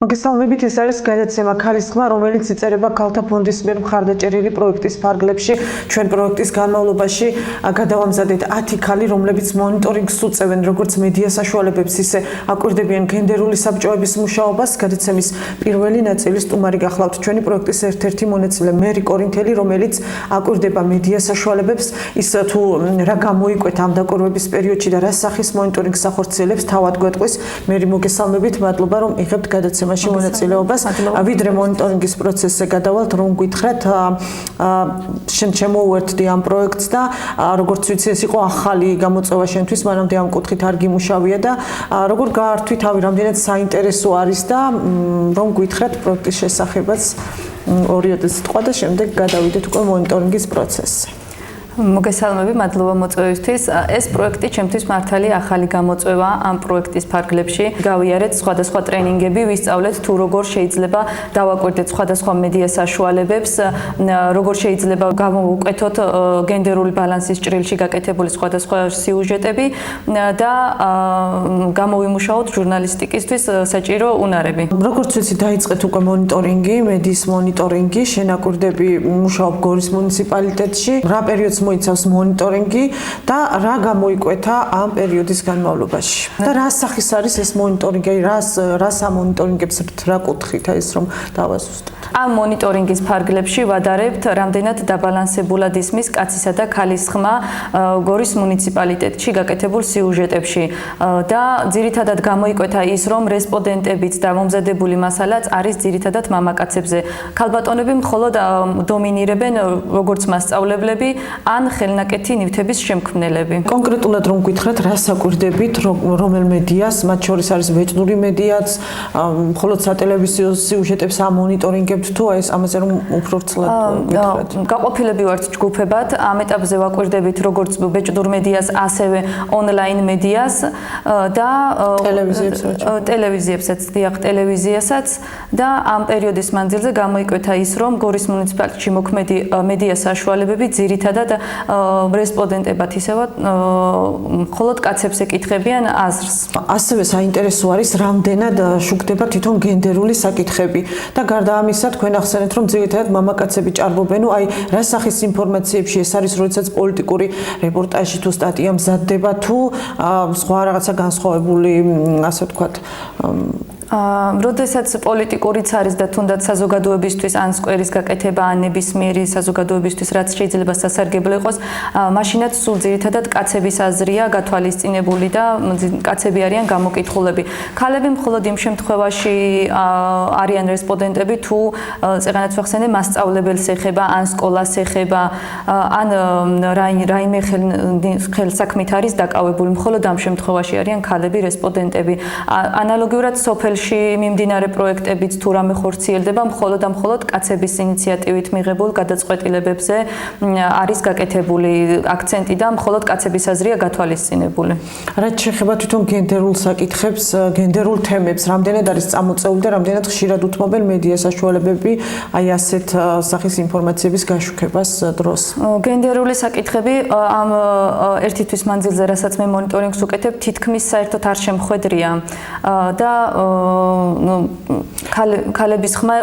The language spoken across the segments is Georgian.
მოგესალმებით, ეს არის გადაცემა ქალის ხმა, რომელიც იწერება ქალთა ფონდის მიერ მხარდაჭერილი პროექტის ფარგლებში. ჩვენ პროექტის განმავლობაში გადავამზადეთ 10 ქალი, რომლებიც მონიტორინგს უწევენ როგორც მედია საშუალებებს, ისე აკვირდებიან გენდერული საბჭოების მუშაობას. გადაცემის პირველი ნაწილი სტუმარი გახლავთ ჩვენი პროექტის ერთ-ერთი მონაწილე მერი კორინთელი, რომელიც აკვირდება მედია საშუალებებს, ის თუ რა გამოიკვეთა ამ დაკვირვების პერიოდში და რა სახის მონიტორინგს ახორციელებს, თავად გვეტყვის. მერი, მოგესალმებით, მადლობა რომ იღებთ გადაცემაში მონაწილეობას. ვიდრე მონიტორინგის პროცესზე გადავალთ, რომ გითხრათ, შენ შემოუერთდი ამ პროექტს და როგორც ვიცი, ეს იყო ახალი გამოწვევა შენთვის, მანამდე ამ კუთხით არ გიმუშავია და როგორ გაართვი თავი, რამდენად საინტერესო არის და რომ გითხრათ პროექტის შესახებაც ორიოდე სიტყვა და შემდეგ გადავიდეთ უკვე მონიტორინგის პროცესზე. მოგესალმები, მადლობა მოწვევისთვის. ეს პროექტი ჩემთვის მართალი ახალი გამოწვევა ამ პროექტის ფარგლებში. გავიარეთ სხვადასხვა ტრენინგები, ვისწავლეთ თუ როგორ შეიძლება დავაკვირდეთ სხვადასხვა მედია საშუალებებს, როგორ შეიძლება გამოვუკვეთოთ გენდერული ბალანსის ჭრილში გაკეთებული სხვადასხვა სიუჟეტები და გამოვიმუშაოთ ჟურნალისტიკისთვის საჭირო უნარები. როგორც ვიცი, დაიწყეთ უკვე მონიტორინგი, მედიის მონიტორინგი, შენ აკვირდები მუშაობ გორის მუნიციპალიტეტში. რა პერიოდს მოიცავს მონიტორინგი და რა გამოიკვეთა ამ პერიოდის განმავლობაში. და რა სახის არის ეს მონიტორინგი, რას ამონიტორინგებს რა კუთხით ეს რომ დავაზუსტოთ. ამ მონიტორინგის ფარგლებში ვადარებთ რამდენად დაბალანსებულად ისმის კაცისა და ქალის ხმა გორის მუნიციპალიტეტში გაკეთებულ სიუჟეტებში და ძირითადად გამოიკვეთა ის, რომ რესპონდენტებიც და მომზადებული მასალაც არის ძირითადად მამაკაცებზე. ქალბატონები მხოლოდ დომინირებენ როგორც მასწავლებლები ან ხელნაკეთი ნივთების შემქმნელები. კონკრეტულად რომ გითხრათ, რას აკვირდებით, რომელ მედიას, მათ შორის არის ბეჭდური მედიაც, მხოლოდ სატელევიზიო სიუჟეტებს ამონიტორინგებთ თუ ეს ამაზე რომ უფრო ვრცლად გითხრათ. გაყოფილები ვართ ჯგუფებად, ამ ეტაპზე ვაკვირდებით როგორც ბეჭდურ მედიას, ასევე ონლაინ მედიას და ტელევიზიებსაც, ტელევიზიასაც და ამ პერიოდის მანძილზე გამოიკვეთა ის, რომ გორის მუნიციპალიტეტში მოქმედი მედია საშუალებები ძირითადად რესპონდენტებად ისევ მხოლოდ კაცებს ეკითხებიან აზრს. ასევე საინტერესო არის რამდენად შუქდება თვითონ გენდერული საკითხები და გარდა ამისა თქვენ ახსენეთ რომ ძირითადად მამაკაცები ჭარბობენ, აი რა სახის ინფორმაციებში ეს არის, როდესაც პოლიტიკური რეპორტაჟი თუ სტატია მზადდება თუ სხვა რაღაცა განსხვავებული, ასე ვთქვათ, როდესაც პოლიტიკურიც არის და თუნდაც საზოგადოებისთვის ან სკვერის გაკეთება ან ნებისმიერი საზოგადოებისთვის რაც შეიძლება სასარგებლო იყოს, მაშინაც სულ ძირითადად კაცების აზრია გათვალისწინებული და კაცები არიან გამოკითხულები. ქალები მხოლოდ იმ შემთხვევაში არიან რესპონდენტები თუ წეგანაც ვახსენე მასწავლებელს ეხება ან სკოლას ეხება ან რაიმე ხელსაქმით არის დაკავებული, მხოლოდ ამ შემთხვევაში არიან ქალები რესპონდენტები. ანალოგიურად სოფელში მიმდინარე პროექტებიც თუ რამე ხორციელდება, მხოლოდ კაცების ინიციატივით მიღებულ გადაწყვეტილებებზე არის გაკეთებული აქცენტი და მხოლოდ კაცების აზრია გათვალისწინებული. რაც შეეხება თვითონ გენდერულ საკითხებს, გენდერულ თემებს, რამდენად არის წამოწეული და რამდენად ხშირად უთმობენ მედია საშუალებები აი ასეთ სახის ინფორმაციების გაშუქებას დროს. გენდერული საკითხები ამ ერთი თვის მანძილზე, რასაც მე მონიტორინგს ვუკეთებ, თითქმის საერთოდ არ შემხვედრია და ქალების ხმა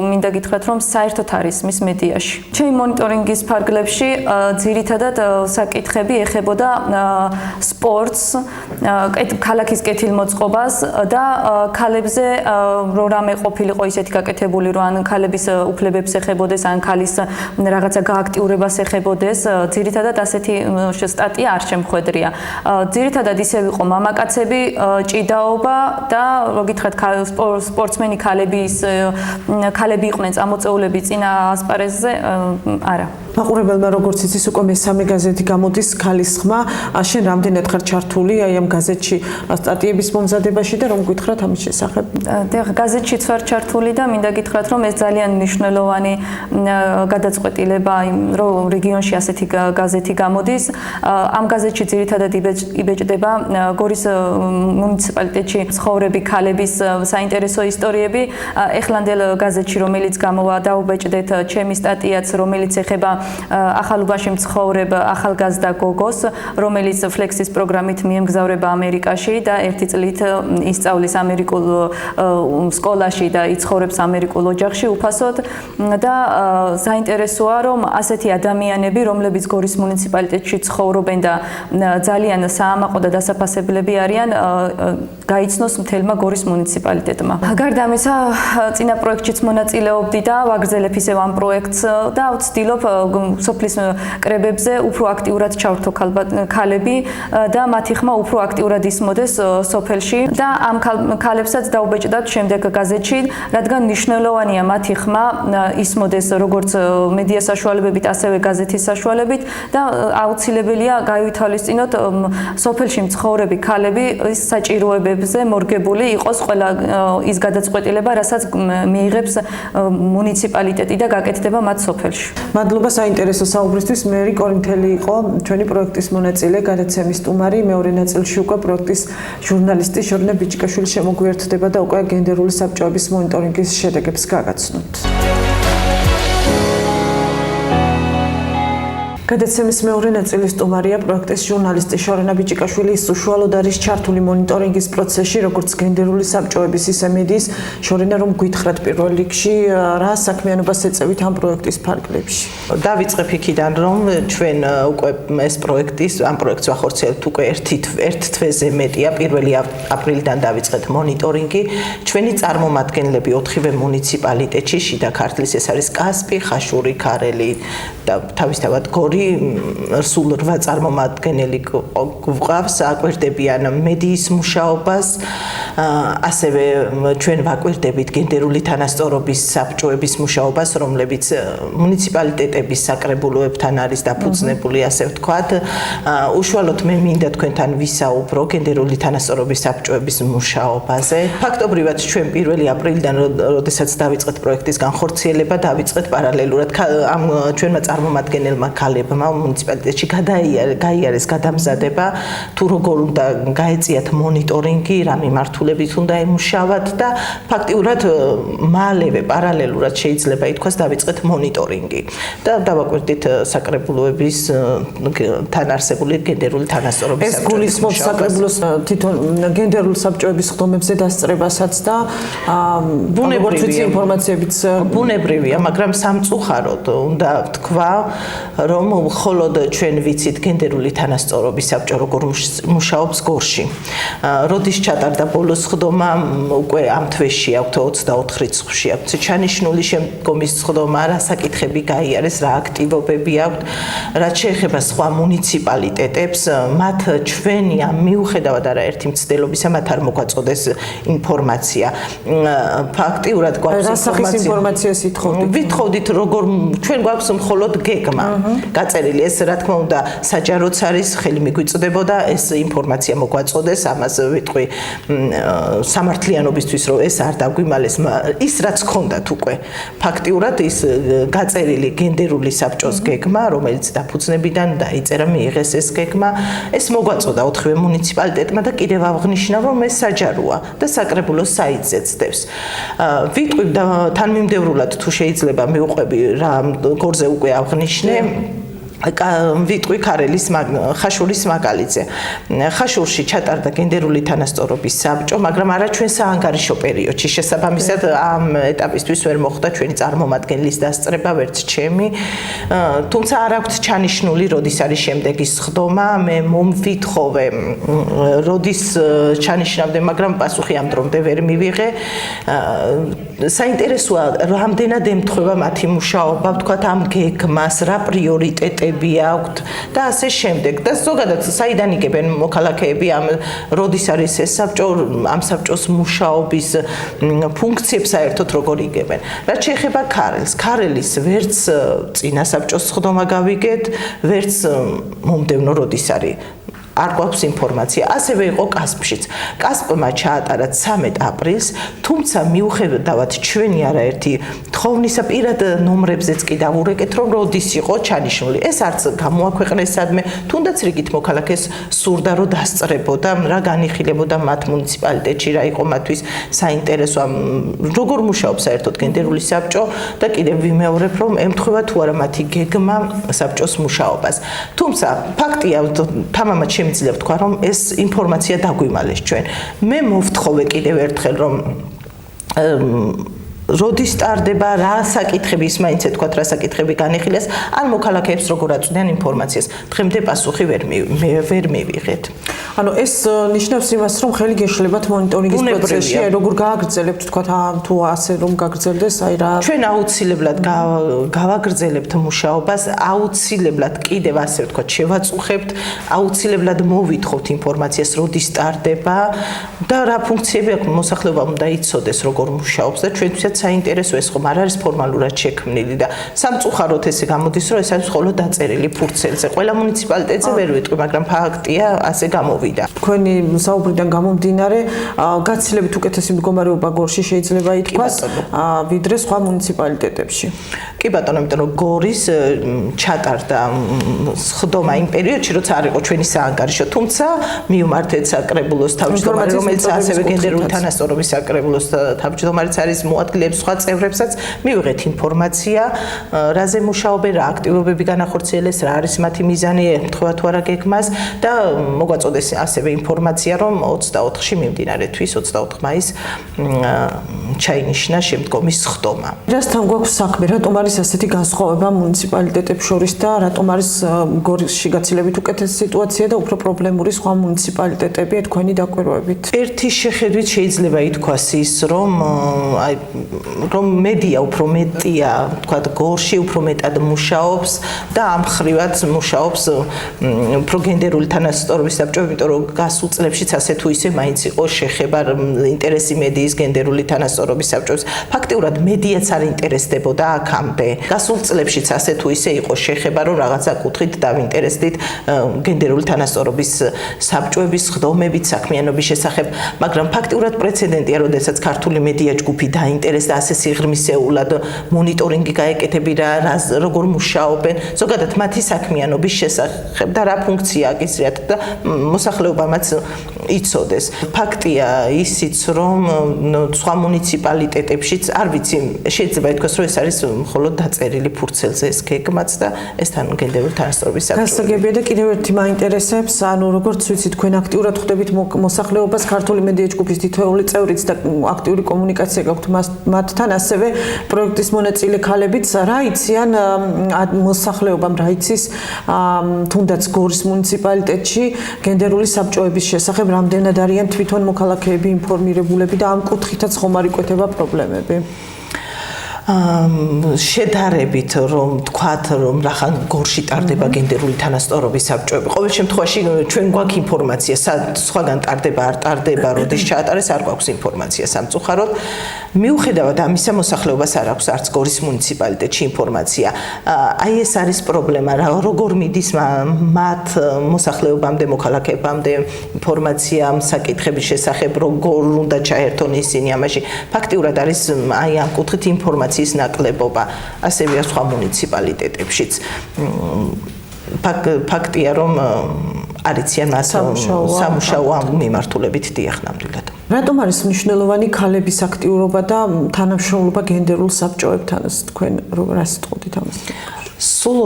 მინდა გითხრათ, რომ საერთოდ არის მის მედიაში. ჩემი მონიტორინგის ფარგლებში ძირითადად საკითხები ეხებოდა სპორტს, ქალაქის კეთილმოწყობას და ქალებზე რამე ყოფილიყო ისეთი გაკეთებული, რომ ან ქალების უფლებებს ეხებოდეს, ან ქალის რაღაცა გააქტიურებას ეხებოდეს, ძირითადად ასეთი სტატია არ შემხვედრია. ძირითადად ისევ იყო მამაკაცები, ჭიდაობა და გითხრათ სპორტსმენი ქალები იყვნენ წამოწეულები წინა ასპარეზზე, არა. მაყურებელმა როგორც იცის უკვე მესამე გაზეთი გამოდის ქალის ხმა, შენ რამდენად ხარ ჩართული აი ამ გაზეთში სტატიების მომზადებაში და რომ გითხრათ ამის შესახებ? გაზეთშიც ვარ ჩართული და მინდა გითხრათ, რომ ეს ძალიან მნიშვნელოვანი გადაწყვეტილება, რომ რეგიონში ასეთი გაზეთი გამოდის. ამ გაზეთში ძირითადად იბეჭდება გორის მუნიციპალიტეტში ცხოვრები ქალების საინტერესო ისტორიები. ეხლანდელ გაზეთში, რომელიც გამოვა, დაუბეჭდეთ ჩემი სტატიაც, რომელიც ეხება ახალობაში მცხოვრებ ახალგაზრდა გოგოს, რომელიც ფლექსის პროგრამით მიემგზავრება ამერიკაში და ერთი წლით ისწავლის ამერიკულ სკოლაში და იცხოვრებს ამერიკულ ოჯახში უფასოდ და საინტერესოა, რომ ასეთი ადამიანები, რომლებიც გორის მუნიციპალიტეტში ცხოვრობენ და ძალიან საამაყო და დასაფასებლები არიან, გაიცნოს მთელმა გორის მუნიციპალიტეტმა. გარდა ამისა, წინა პროექტშიც მონაწილეობდი და ვაგრძელებ ისევ ამ პროექტს და ვცდილობ სოფლის კრებებზე უფრო აქტიურად ჩავრთო ქალები და მათი ხმა უფრო აქტიურად ისმოდეს სოფელში და ამ ქალებსაც დაუბეჭდათ შემდეგ გაზეთში, რადგან მნიშვნელოვანია მათი ხმა ისმოდეს როგორც მედია საშუალებებით, ასევე გაზეთის საშუალებით და აუცილებელია გაივითვალისწინოთ სოფელში მცხოვრები ქალები ის საჭიროებებზე მორგებული იყოს ყველა ის გადაწყვეტილება, რასაც მიიღებს მუნიციპალიტეტი და გაკეთდება მათ სოფელში. მადლობა საინტერესო საუბრისთვის. მე კორინთელი იყო ჩვენი პროექტის მონაწილე, გადაცემის სტუმარი, მეორე ნაწილში უკვე პროექტის ჟურნალისტი შორნა ბიჭიკაშვილი შემოგვიერთდება და უკვე გენდერული საბჭოების მონიტორინგის შედეგებს გაგაცნოთ. გადაცემის მეორე ნაწილის სტუმარია პროექტის ჟურნალისტი შორენა ბიჭიკაშვილი. ის უშუალოდ არის ჩართული მონიტორინგის პროცესში, როგორც გენდერული საბჭოების, ისე მედიის. შორენა, რომ გითხრათ პირველ რიგში, რა საქმიანობას ეწევით ამ პროექტის ფარგლებში? დავიწყებ იქიდან, რომ ჩვენ უკვე ეს ამ პროექტს ვახორციელებთ უკვე ერთ თვეზე მეტია. 1 აპრილიდან დავიწყეთ მონიტორინგი. ჩვენი წარმომადგენლები 4-ვე მუნიციპალიტეტში, შიდა ქართლის, ეს არის კასპი, ხაშური, ქარელი და თავისთავად გორი, სულ 8 წარმომადგენელი გვყავს, აკვირდებიან მედიის მუშაობას, ასევე ჩვენ ვაკვირდებით გენდერული თანასწორობის საბჭოების მუშაობას, რომლებიც მუნიციპალიტეტების საკრებულოებთან არის დაფუძნებული, ასე ვთქვათ. უშუალოდ მე მინდა თქვენთან ვისაუბრო გენდერული თანასწორობის საბჭოების მუშაობაზე. ფაქტობრივად ჩვენ 1 აპრილიდან, როდესაც დავიწყეთ პროექტის განხორციელება, დავიწყეთ პარალელურად ამ ჩვენმა წარმომადგენელმა ქალებმა მუნიციპალიტეტში გაიარეს გადამზადება, თუ როგორ უნდა გაეწიათ მონიტორინგი, რა მიმართულებით უნდა ემუშავათ და ფაქტიურად მალევე პარალელურად შეიძლება ითქვას დავიწყეთ მონიტორინგი და დავაკვირდით საკრებულოების თან არსებული გენდერული თანასწორობის ეს გულისხმობს საკრებულოს თვითონ გენდერული საბჭოების ხდომებზე დასწრებასაც და ბუნებრივი ინფორმაციებიც ბუნებრივია, მაგრამ სამწუხაროდ უნდა ვთქვა, რომ მხოლოდ ჩვენ ვიცით გენდერული თანასწორობის საბჭო როგორ მუშაობს გორში. როდის ჩატარდა ბოლოს ხდომა, უკვე ამ თვეში აქვთ 24 რიცხვში აქვთ ჩანიშნული, შემდგომის ხდომა, რა საკითხები გაიარეს, რა აქტივობები აქვთ, რაც შეეხება სხვა მუნიციპალიტეტებს, მათ ჩვენი ამ მიუხედავად არაერთი მცდელობისა, მათ არ მოგვაწოდეს ინფორმაცია. ფაქტიურად გვაქვს ინფორმაციას ითხოვდით. ვითხოვდით, როგორ ჩვენ გვაქვს მხოლოდ გეგმა. გაწერილი ეს რა თქმა უნდა საჯაროც არის, ხელი მიგვიწდებოდა ეს ინფორმაცია მოგვაწოდეს, ამას ვიტყვი სამართლიანობისთვის, რომ ეს არ დაგვიმალეს, ის რაც ჰქონდათ უკვე. ფაქტიურად ის გაწერილი გენდერული საბჭოს გეგმა, რომელიც დაფუძნებიდან დაიწერა, მიიღეს ეს გეგმა, ეს მოგვაწოდა 4-ვე მუნიციპალიტეტმა და კიდევ აღნიშნა, რომ ეს საჯაროა და საკრებულოს საიტზე ცდებს. ვიტყვი თანმიმდევრულად თუ შეიძლება მივყვები რა გორზე უკვე აღნიშნე, ვიტყვი ქარელის ხაშურის მაგალითზე. ხაშურში ჩატარდა გენდერული თანასწორობის საბჭო, მაგრამ არა ჩვენ საანგარიშო პერიოდში. შესაბამისად ამ ეტაპისთვის ვერ მოხდა ჩვენი წარმომადგენლის დასწრება, ვერც ჩემი. თუმცა არ აქვს ჩანიშნული, როდის არის შემდეგი სხდომა, მე მომვითხოვე, როდის ჩანიშნავდნენ, მაგრამ პასუხი ამ დრომდე ვერ მივიღე. საინტერესოა, რამდენად ემთხვევა მათი მუშაობა, ვთქვათ, ამ გეგმას, რა პრიორიტეტები აქვთ და ასე შემდეგ. და ზოგადად საიდან იგებენ მოქალაქეები ამ როდის არის ეს საბჭო, ამ საბჭოს მუშაობის ფუნქციებს საერთოდ როგორ იგებენ. რაც შეეხება ქარელის ვერც წინა საბჭოს სხდომა გავიგეთ, ვერც მომდევნო როდის არის არ გვაქვს ინფორმაცია. ასევე იყო კასპშიც. კასპმა ჩაატარა 13 აპრილს, თუმცა მიუხედავად ჩვენი არაერთი თხოვნისა პირად ნომრებზეც კი დავურეკეთ, რომ როდის იყო ჩანიშნული. ეს არც გამოაქვეყნეს სადმე, თუნდაც რიგით მოქალაქეს სურდა, რომ დასწრებოდა, რა განიხილებოდა მათ მუნიციპალიტეტში, რა იყო მათთვის საინტერესო, როგორ მუშაობს საერთოდ გენდერული საბჭო და კიდევ ვიმეორებ, რომ ემთხვევა თუ არა მათი გეგმა საბჭოს მუშაობას. თუმცა ფაქტია, თამამად შემიძლია ვთქვა, რომ ეს ინფორმაცია დაგვიმალეს ჩვენ. მე მოვთხოვე კიდევ ერთხელ, რომ როდის სტარდება, რა საკითხები ის მაინც ეთქვათ, რა საკითხები განიხილეს, ან მოქალაქეებს როგორ აწვდიან ინფორმაციას. დღემდე პასუხი ვერ მივიღეთ. ანუ ეს ნიშნავს იმას, რომ ხელი გეშლებათ მონიტორინგის პროცესში, როგორ გააგრძელებთ, თქვათ, თუ ასე რომ გაგრძელდეს, აი რა. ჩვენ აუცილებლად გავაგრძელებთ მუშაობას, აუცილებლად კიდევ ასე ვთქვათ, შევაწუხებთ, აუცილებლად მოვითხოვთ ინფორმაციას, როდის სტარდება და რა ფუნქციები აქვს მოსახლეობამ უნდა იცოდეს, როგორ მუშაობს და ჩვენთვისაც საინტერესო ეს ხომ არ არის ფორმალურად შექმნილი და სამწუხაროდ ესე გამოდის, რომ ეს არის მხოლოდ დაწერილი ფურცელზე. ყველა მუნიციპალიტეტზე ვერ ვიტყვი, მაგრამ ფაქტია, ასე გამოვიდა. თქვენი საუბრიდან გამომდინარე, გაცილებით უკეთესი მდგომარეობა გორში შეიძლება ითქვას, ვიდრე სხვა მუნიციპალიტეტებში. კი ბატონო, იმიტომ რომ გორის ჩატარდა სხდომა იმ პერიოდში, როცა არ იყო ჩვენი საანგარიშო, თუმცა მიუმართეთ საკრებულოს თავმჯდომარე, რომელიც ასევე გენდერული თანასწორობის საკრებულოს თავმჯდომარეც არის, მოადგილებს სხვა წევრებსაც, მივიღეთ ინფორმაცია, რაზე მუშაობენ, რა აქტივობები განახორციელეს, რა არის მათი მიზანი, ემთხვევა თუ არა გეგმას და მოგვაწოდეს ასევე ინფორმაცია, რომ 24-ში მიმდინარე თვის 24 მაისს ჩაინიშნა შემდგომი სხდომა. რასთან გვაქვს საქმე, რატომ არის ასეთი განსხვავება მუნიციპალიტეტებს შორის და რატომ არის გორისში გაცილებით უკეთესი სიტუაცია და უფრო პრობლემური სხვა მუნიციპალიტეტები თქვენი დაკვირვებით? ერთი შეხედვით შეიძლება ითქვას ის, რომ მედია უფრო მეტია, თქვათ, გორში უფრო მეტად მუშაობს და ამ ხრივაც მუშაობს უფრო გენდერული თანასწორობის საბჭო, იმიტომ რომ გასულ წლებშიც ასე თუ ისე მაინც იყო შეხება ინტერესი მედიის გენდერული თანასწორობის საბჭოს. ფაქტიურად მედიაც არ ინტერესდებოდა აქამდე. გასულ წლებშიც ასე თუ ისე იყო შეხება, რომ რაღაცა კუთხით დავინტერესდით გენდერული თანასწორობის საბჭოების სხდომებით საქმიანობის შესახებ, მაგრამ ფაქტიურად პრეცედენტია, როდესაც ქართული მედია ჯგუფი დაინტერესდა ასე სიღრმისეულად მონიტორინგი გაეკეთებინა, როგორ მუშაობენ, ზოგადად მათი საქმიანობის შესახებ და რა ფუნქცია აკისრიათ და მოსახლეობამაც იცოდეს. ფაქტია ისიც, რომ სხვა მუნიციპალიტეტებშიც არ ვიცი, შეიძლება ითქვას, რომ ეს არის მხოლოდ დაწერილი ფურცელზე ეს გეგმაც და ეს გენდერული თანასწორობის საბჭო. გასაგებია და კიდევ ერთი მაინტერესებს, ანუ როგორც ვიცით, თქვენ აქტიურად ხვდებით მოსახლეობას, ქართული მედია ჯგუფის თითოეული წევრიც და აქტიური კომუნიკაცია გაქვთ მათთან, ასევე პროექტის მონაწილე ქალებიც, რა იციან მოსახლეობამ, რა იცის თუნდაც გორის მუნიციპალიტეტში გენდერული საბჭოების შესახებ, რამდენად არიან თვითონ მოქალაქეები ინფორმირებულები და ამ კუთხითაც ხომ არ იკვეთება პრობლემები? შედარებით რომ თქვათ, რომ რახან გორში ტარდება გენდერული თანასწორობის საბჭოები. ყოველ შემთხვევაში ჩვენ გვაქვს ინფორმაცია, სხვაგან ტარდება, არ ტარდება, როდის ჩაატარეს, არ გვაქვს ინფორმაცია სამწუხაროდ. მიუხედავად ამისა, მოსახლეობას არ აქვს არც გორის მუნიციპალიტეტში ინფორმაცია. აი ეს არის პრობლემა, როგორ მიდის მათ მოსახლეობამდე, მოქალაქეებამდე ინფორმაცია საკითხების შესახებ, როგორ უნდა ჩაერთონ ისინი ამაში. ფაქტიურად არის აი ამ კუთხით ინფორმაცია ნაკლებობა, ასევე სხვა მუნიციპალიტეტებშიც. ფაქტია, რომ არ იციან მას სამუშაო მიმართულებით დიახ ნამდვილად. რატომ არის მნიშვნელოვანი ქალების აქტიურობა და თანამშრომლობა გენდერულ საბჭოებთან, თქვენ რას იტყოდით ამას? სულ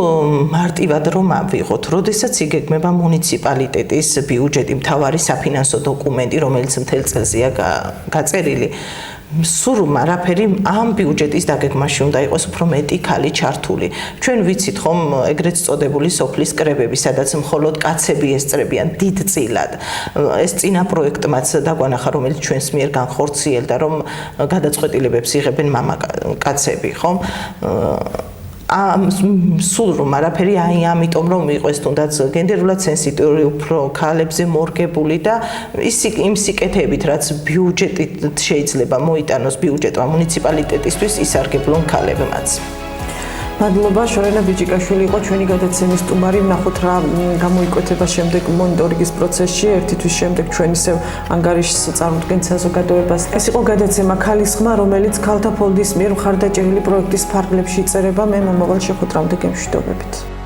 მარტივად რომ ავიღოთ, როდესაც იგეგმება მუნიციპალიტეტის ბიუჯეტი, მთავარი საფინანსო დოკუმენტი, რომელიც მთელ წელზეა გაწერილი, სულ არაფერი ამ ბიუჯეტის დაგეგმაში უნდა იყოს უფრო მეტი ქალი ჩართული. ჩვენ ვიცით ხომ ეგრეთ წოდებული სოფლის კრებები, სადაც მხოლოდ კაცები ესწრებიან დიდწილად. ეს წინა პროექტმაც დაგვანახა, რომელიც ჩვენს მიერ განხორციელდა, რომ გადაწყვეტილებებს იღებენ მამაკაცები, ხომ? სულ რომ არაფერი აი ამიტომ რომ იყოს თუნდაც გენდერულად სენსიტიური უფრო ქალებზე მორგებული და იმ სიკეთეებით რაც ბიუჯეტით შეიძლება მოიტანოს ბიუჯეტმა მუნიციპალიტეტისთვის ისარგებლონ ქალებმაც. მადლობა, შორენა ბიჭიკაშვილი იყო ჩვენი გადაცემის სტუმარი. ვნახოთ რა გამოიკვეთება შემდეგ მონიტორინგის პროცესში. ერთი თვის შემდეგ ჩვენ ისევ ანგარიშს წარმოდგენთ საზოგადოებას. ეს იყო გადაცემა ქალის ხმა, რომელიც ქალთა ფონდის მიერ მხარდაჭერილი პროექტის ფარგლებში იწერება. მე მომავალ შეხვედრამდე გემშვიდობებით.